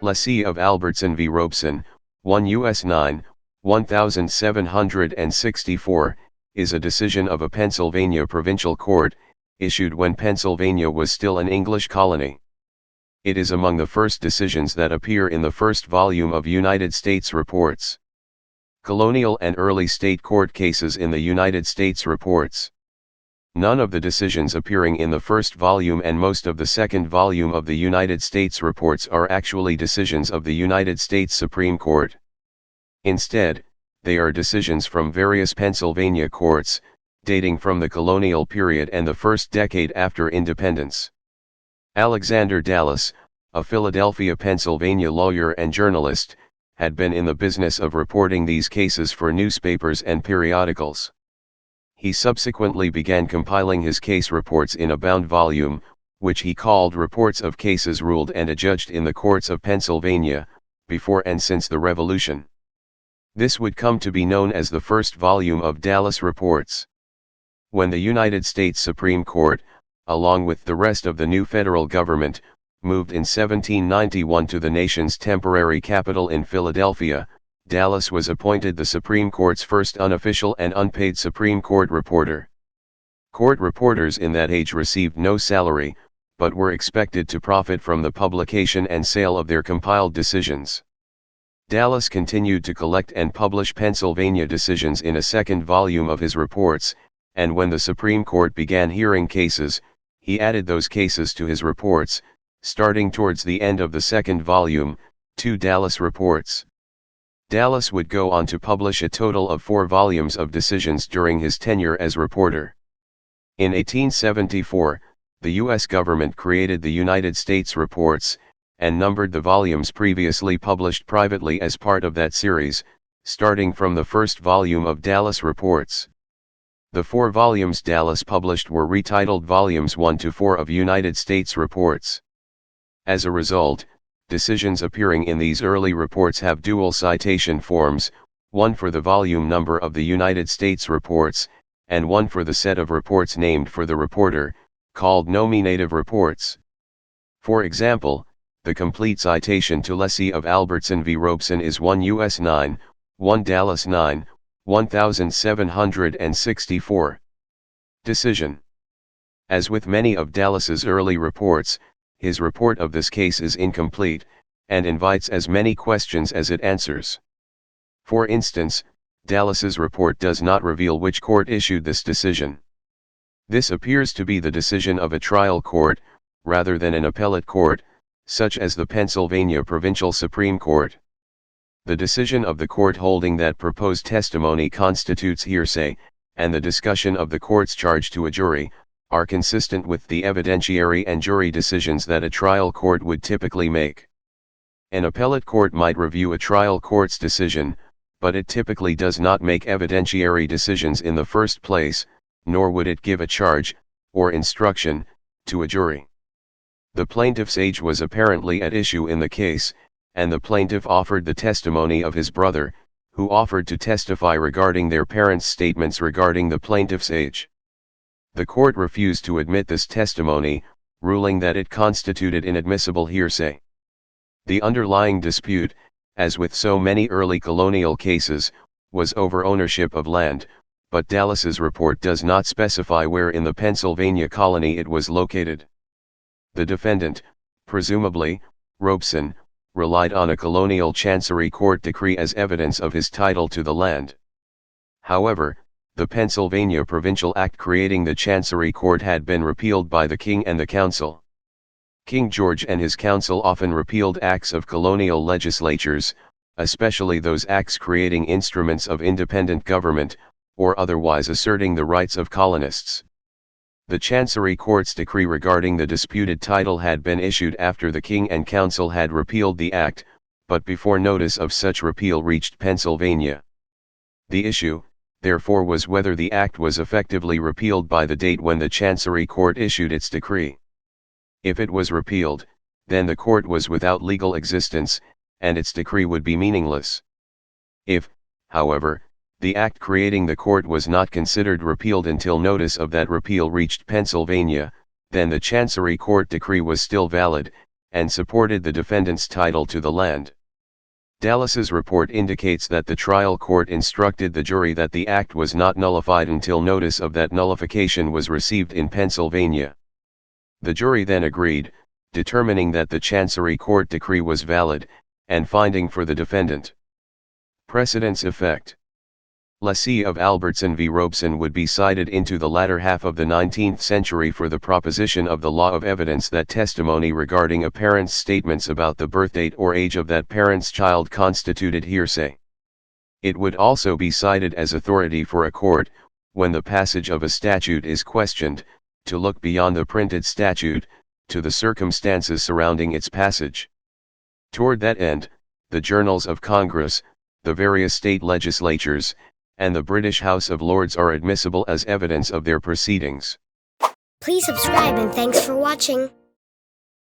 Lessee of Albertson v. Robeson, 1 U.S. 9, 1764, is a decision of a Pennsylvania Provincial Court, issued when Pennsylvania was still an English colony. It is among the first decisions that appear in the first volume of United States Reports. Colonial and early state court cases in the United States Reports. None of the decisions appearing in the first volume and most of the second volume of the United States Reports are actually decisions of the United States Supreme Court. Instead, they are decisions from various Pennsylvania courts, dating from the colonial period and the first decade after independence. Alexander Dallas, a Philadelphia, Pennsylvania lawyer and journalist, had been in the business of reporting these cases for newspapers and periodicals. He subsequently began compiling his case reports in a bound volume, which he called Reports of Cases Ruled and Adjudged in the Courts of Pennsylvania, before and since the Revolution. This would come to be known as the first volume of Dallas Reports. When the United States Supreme Court, along with the rest of the new federal government, moved in 1791 to the nation's temporary capital in Philadelphia, Dallas was appointed the Supreme Court's first unofficial and unpaid Supreme Court reporter. Court reporters in that age received no salary, but were expected to profit from the publication and sale of their compiled decisions. Dallas continued to collect and publish Pennsylvania decisions in a second volume of his reports, and when the Supreme Court began hearing cases, he added those cases to his reports, starting towards the end of the second volume, 2 Dallas Reports. Dallas would go on to publish a total of 4 volumes of decisions during his tenure as reporter. In 1874, the U.S. government created the United States Reports, and numbered the volumes previously published privately as part of that series, starting from the first volume of Dallas Reports. The 4 volumes Dallas published were retitled Volumes 1 to 4 of United States Reports. As a result, decisions appearing in these early reports have dual citation forms, one for the volume number of the United States Reports, and one for the set of reports named for the reporter, called nominative reports. For example, the complete citation to Lessee of Albertson v. Robeson is 1 U.S. 9, 1 Dallas 9, 1764. Decision. As with many of Dallas's early reports, his report of this case is incomplete, and invites as many questions as it answers. For instance, Dallas's report does not reveal which court issued this decision. This appears to be the decision of a trial court, rather than an appellate court, such as the Pennsylvania Provincial Supreme Court. The decision of the court holding that proposed testimony constitutes hearsay, and the discussion of the court's charge to a jury, are consistent with the evidentiary and jury decisions that a trial court would typically make. An appellate court might review a trial court's decision, but it typically does not make evidentiary decisions in the first place, nor would it give a charge, or instruction, to a jury. The plaintiff's age was apparently at issue in the case, and the plaintiff offered the testimony of his brother, who offered to testify regarding their parents' statements regarding the plaintiff's age. The court refused to admit this testimony, ruling that it constituted inadmissible hearsay. The underlying dispute, as with so many early colonial cases, was over ownership of land, but Dallas's report does not specify where in the Pennsylvania colony it was located. The defendant, presumably, Robeson, relied on a colonial chancery court decree as evidence of his title to the land. However, the Pennsylvania Provincial Act creating the Chancery Court had been repealed by the King and the Council. King George and his council often repealed acts of colonial legislatures, especially those acts creating instruments of independent government, or otherwise asserting the rights of colonists. The Chancery Court's decree regarding the disputed title had been issued after the King and Council had repealed the act, but before notice of such repeal reached Pennsylvania. The issue, therefore, was whether the act was effectively repealed by the date when the Chancery Court issued its decree. If it was repealed, then the court was without legal existence, and its decree would be meaningless. If, however, the act creating the court was not considered repealed until notice of that repeal reached Pennsylvania, then the Chancery Court decree was still valid, and supported the defendant's title to the land. Dallas's report indicates that the trial court instructed the jury that the act was not nullified until notice of that nullification was received in Pennsylvania. The jury then agreed, determining that the Chancery Court decree was valid, and finding for the defendant. Precedence effect. Lessee of Albertson v. Robeson would be cited into the latter half of the 19th century for the proposition of the law of evidence that testimony regarding a parent's statements about the birthdate or age of that parent's child constituted hearsay. It would also be cited as authority for a court, when the passage of a statute is questioned, to look beyond the printed statute, to the circumstances surrounding its passage. Toward that end, the journals of Congress, the various state legislatures, and the British House of Lords are admissible as evidence of their proceedings. Please subscribe and thanks for watching.